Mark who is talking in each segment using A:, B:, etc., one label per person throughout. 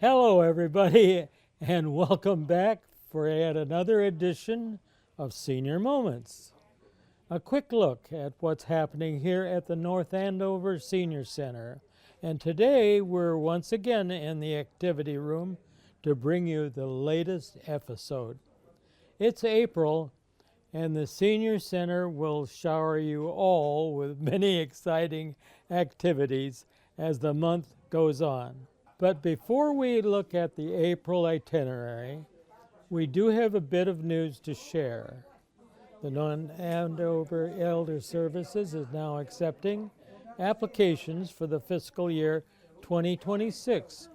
A: Hello, everybody, and welcome back for yet another edition of Senior Moments. A quick look at what's happening here at the North Andover Senior Center. And today we're once again in the activity room to bring you the latest episode. It's April, and the Senior Center will shower you all with many exciting activities as the month goes on. But before we look at the April itinerary, we do have a bit of news to share. The North Andover Elder Services is now accepting applications for the fiscal year 2026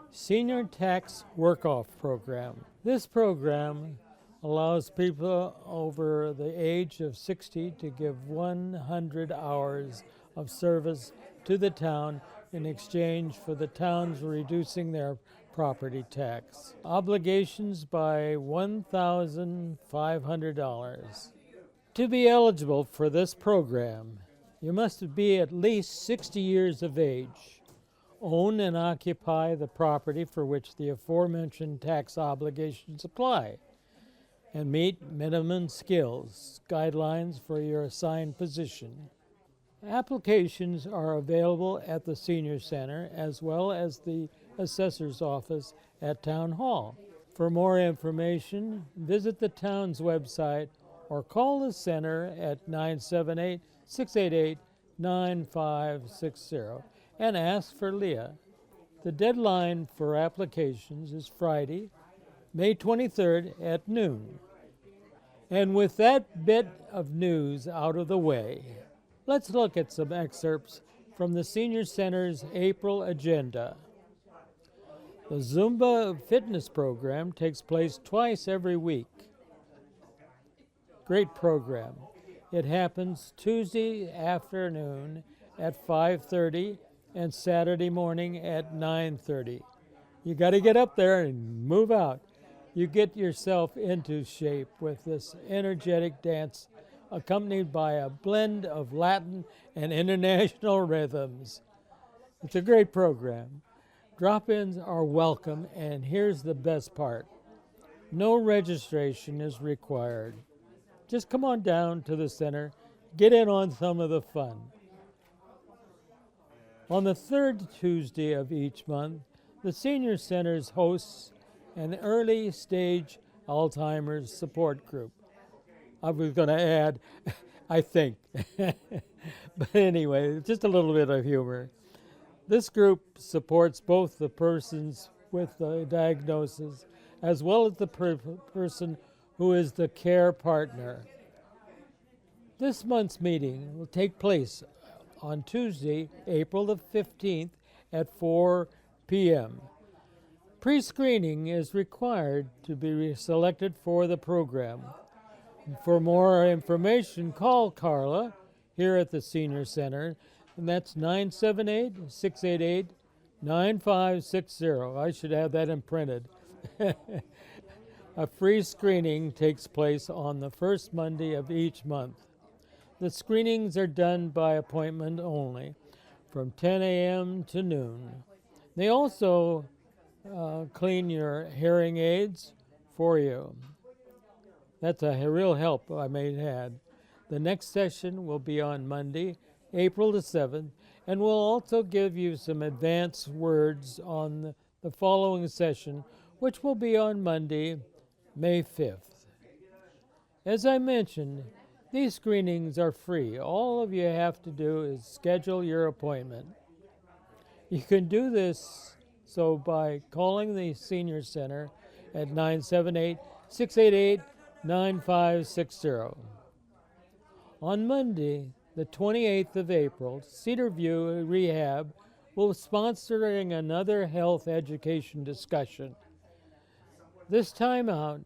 A: Senior Tax Work-Off Program. This program allows people over the age of 60 to give 100 hours of service to the town in exchange for the towns reducing their property tax. Obligations by $1,500. To be eligible for this program, you must be at least 60 years of age, own and occupy the property for which the aforementioned tax obligations apply, and meet minimum skills guidelines for your assigned position. Applications are available at the Senior Center as well as the Assessor's Office at Town Hall. For more information, visit the town's website or call the center at 978-688-9560 and ask for Leah. The deadline for applications is Friday, May 23rd at noon. And with that bit of news out of the way, let's look at some excerpts from the Senior Center's April agenda. The Zumba fitness program takes place twice every week. Great program. It happens Tuesday afternoon at 5:30 and Saturday morning at 9:30. You got to get up there and move out. You get yourself into shape with this energetic dance accompanied by a blend of Latin and international rhythms. It's a great program. Drop-ins are welcome, and here's the best part. No registration is required. Just come on down to the center, get in on some of the fun. On the third Tuesday of each month, the Senior Centers hosts an early stage Alzheimer's support group. I was going to add, I think. But anyway, just a little bit of humor. This group supports both the persons with the diagnosis as well as the person who is the care partner. This month's meeting will take place on Tuesday, April the 15th at 4 p.m. Pre-screening is required to be selected for the program. For more information, call Carla here at the Senior Center, and that's 978-688-9560. I should have that imprinted. A free screening takes place on the first Monday of each month. The screenings are done by appointment only from 10 a.m. to noon. They also clean your hearing aids for you. That's a real help, I may add. The next session will be on Monday, April the 7th, and we'll also give you some advance words on the following session, which will be on Monday, May 5th. As I mentioned, these screenings are free. All of you have to do is schedule your appointment. You can do this by calling the Senior Center at 978-688-9560. On Monday, the 28th of April, Cedarview Rehab will be sponsoring another health education discussion. This time out,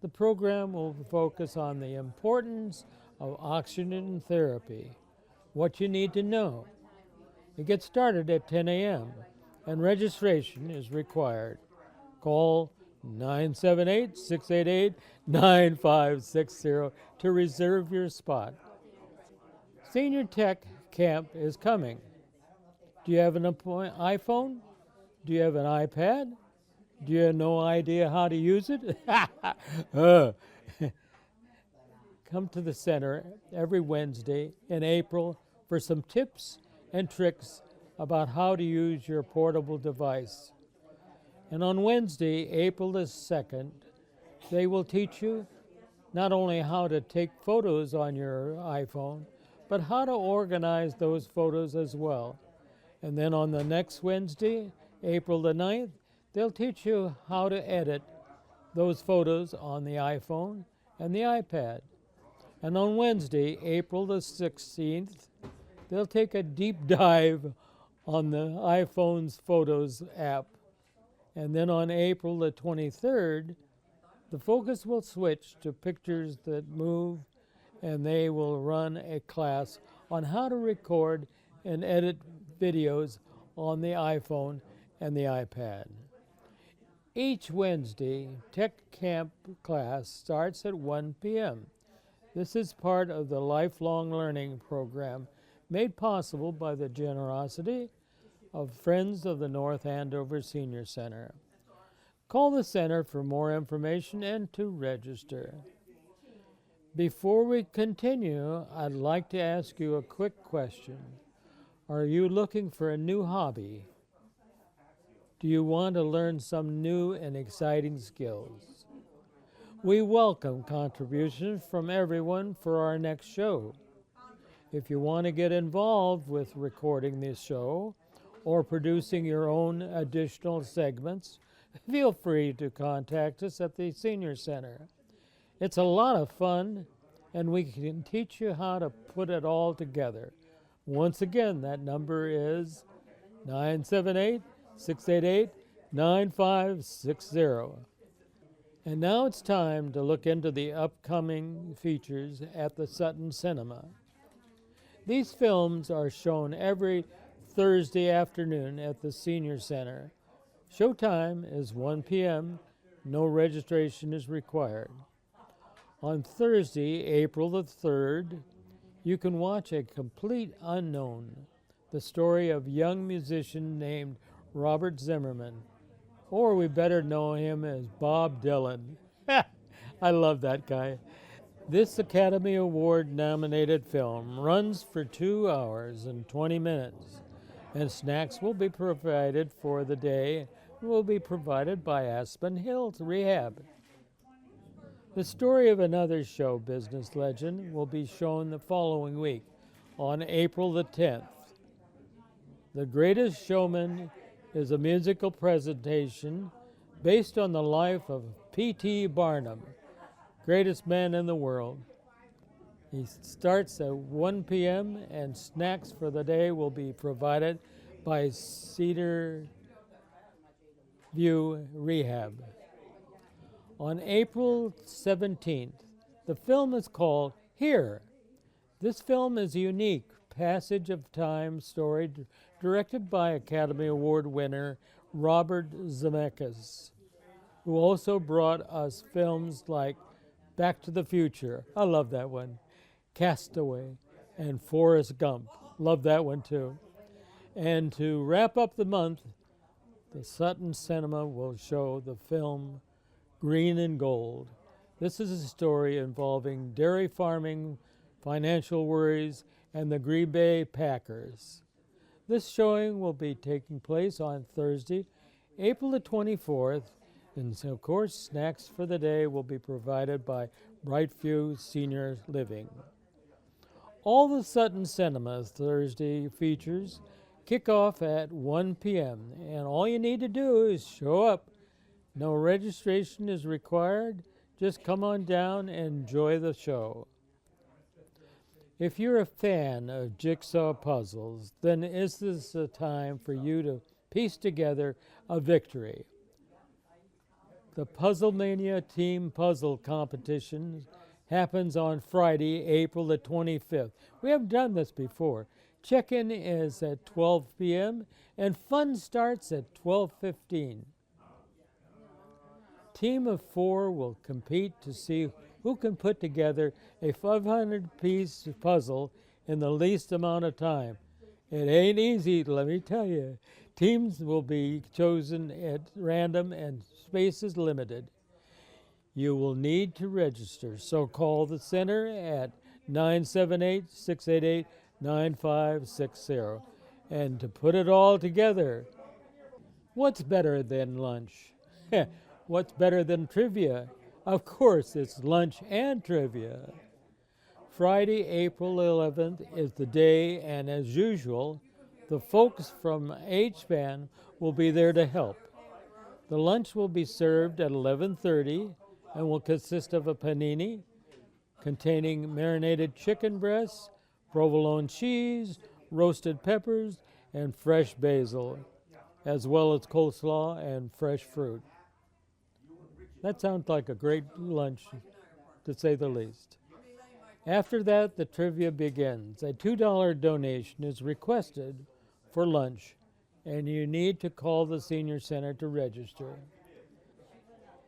A: the program will focus on the importance of oxygen therapy, what you need to know. It gets started at 10 a.m. and registration is required. Call 978-688-9560 to reserve your spot. Senior Tech Camp is coming. Do you have an iPhone? Do you have an iPad? Do you have no idea how to use it? Uh, Come to the center every Wednesday in April for some tips and tricks about how to use your portable device. And on Wednesday, April the 2nd, they will teach you not only how to take photos on your iPhone, but how to organize those photos as well. And then on the next Wednesday, April the 9th, they'll teach you how to edit those photos on the iPhone and the iPad. And on Wednesday, April the 16th, they'll take a deep dive on the iPhone's Photos app. And then on April the 23rd, the focus will switch to pictures that move, and they will run a class on how to record and edit videos on the iPhone and the iPad. Each Wednesday, Tech Camp class starts at 1 p.m. This is part of the lifelong learning program made possible by the generosity of Friends of the North Andover Senior Center. Call the center for more information and to register. Before we continue, I'd like to ask you a quick question. Are you looking for a new hobby? Do you want to learn some new and exciting skills? We welcome contributions from everyone for our next show. If you want to get involved with recording this show or producing your own additional segments, feel free to contact us at the Senior Center. It's a lot of fun, and we can teach you how to put it all together. Once again, that number is 978-688-9560. And now it's time to look into the upcoming features at the Sutton Cinema. These films are shown every Thursday afternoon at the Senior Center. Showtime is 1 p.m. No registration is required. On Thursday, April the 3rd, you can watch A Complete Unknown, the story of a young musician named Robert Zimmerman, or we better know him as Bob Dylan. I love that guy. This Academy Award nominated film runs for 2 hours and 20 minutes, and snacks will be provided for the day and will be provided by Aspen Hills Rehab. The story of another show business legend will be shown the following week on April the 10th. The Greatest Showman is a musical presentation based on the life of P.T. Barnum, greatest man in the world. He starts at 1 p.m. and snacks for the day will be provided by Cedar View Rehab. On April 17th, the film is called Here. This film is a unique passage of time story directed by Academy Award winner Robert Zemeckis, who also brought us films like Back to the Future, I love that one, Castaway, and Forrest Gump, love that one too. And to wrap up the month, the Sutton Cinema will show the film Green and Gold. This is a story involving dairy farming, financial worries, and the Green Bay Packers. This showing will be taking place on Thursday, April the 24th, and so, of course, snacks for the day will be provided by Brightview Senior Living. All the Sutton Cinema's Thursday features kick off at 1 p.m., and all you need to do is show up. No registration is required. Just come on down and enjoy the show. If you're a fan of jigsaw puzzles, then is this a time for you to piece together a victory? The Puzzle Mania Team Puzzle Competition happens on Friday, April the 25th. We have done this before. Check-in is at 12 p.m. and fun starts at 12:15. Team of 4 will compete to see who can put together a 500-piece puzzle in the least amount of time. It ain't easy, let me tell you. Teams will be chosen at random and space is limited. You will need to register, so call the center at 978-688-9560. And to put it all together, what's better than lunch? What's better than trivia? Of course, it's lunch and trivia. Friday, April 11th is the day, and as usual, the folks from H-Band will be there to help. The lunch will be served at 11:30 and will consist of a panini containing marinated chicken breasts, provolone cheese, roasted peppers, and fresh basil, as well as coleslaw and fresh fruit. That sounds like a great lunch, to say the least. After that, the trivia begins. A $2 donation is requested for lunch, and you need to call the Senior Center to register.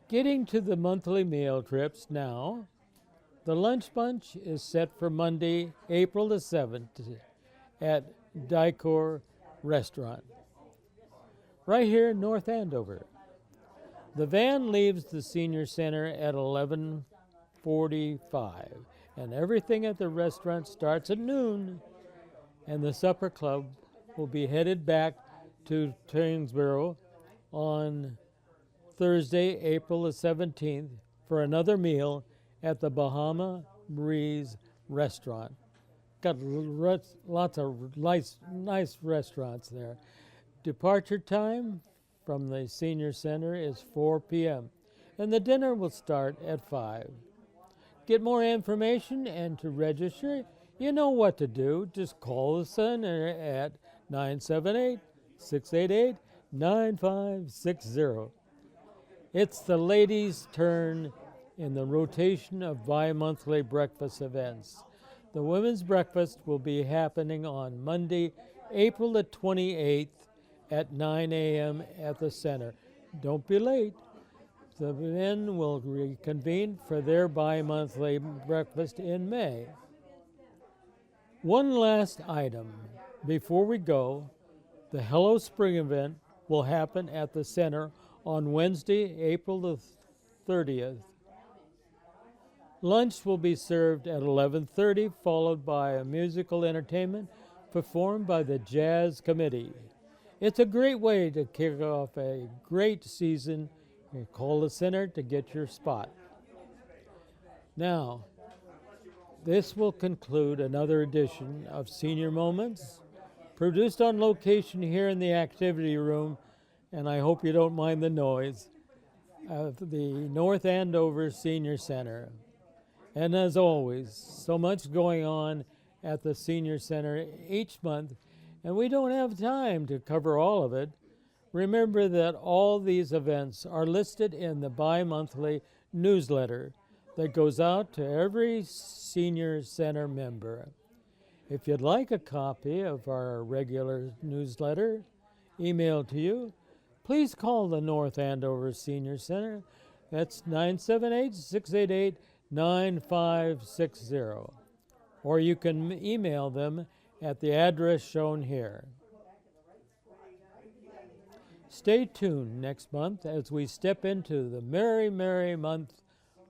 A: Getting to the monthly meal trips now, the lunch bunch is set for Monday, April the 7th at Dicor Restaurant, right here in North Andover. The van leaves the Senior Center at 11:45, and everything at the restaurant starts at noon, and the supper club will be headed back to Tyngsboro on Thursday, April the 17th, for another meal at the Bahama Breeze Restaurant. Got lots of nice restaurants there. Departure time from the Senior Center is 4 p.m., and the dinner will start at 5. Get more information and to register, you know what to do. Just call the center at 978-688-9560. It's the ladies' turn in the rotation of bi-monthly breakfast events. The women's breakfast will be happening on Monday, April the 28th at 9 a.m. at the center. Don't be late. The men will reconvene for their bi-monthly breakfast in May. One last item before we go. The Hello Spring event will happen at the center on Wednesday, April the 30th. Lunch will be served at 11:30, followed by a musical entertainment performed by the Jazz Committee. It's a great way to kick off a great season. You call the center to get your spot. Now, this will conclude another edition of Senior Moments, produced on location here in the activity room, and I hope you don't mind the noise, of the North Andover Senior Center. And as always, so much going on at the Senior Center each month, and we don't have time to cover all of it. Remember that all these events are listed in the bi-monthly newsletter that goes out to every Senior Center member. If you'd like a copy of our regular newsletter emailed to you, please call the North Andover Senior Center. That's 978-688-9560. Or you can email them at the address shown here. Stay tuned next month as we step into the merry, merry month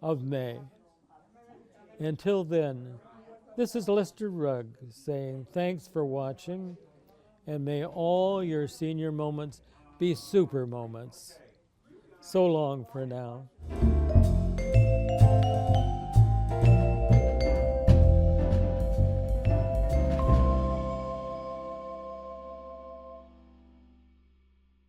A: of May. Until then, this is Lester Rugg saying thanks for watching, and may all your senior moments be super moments. So long for now.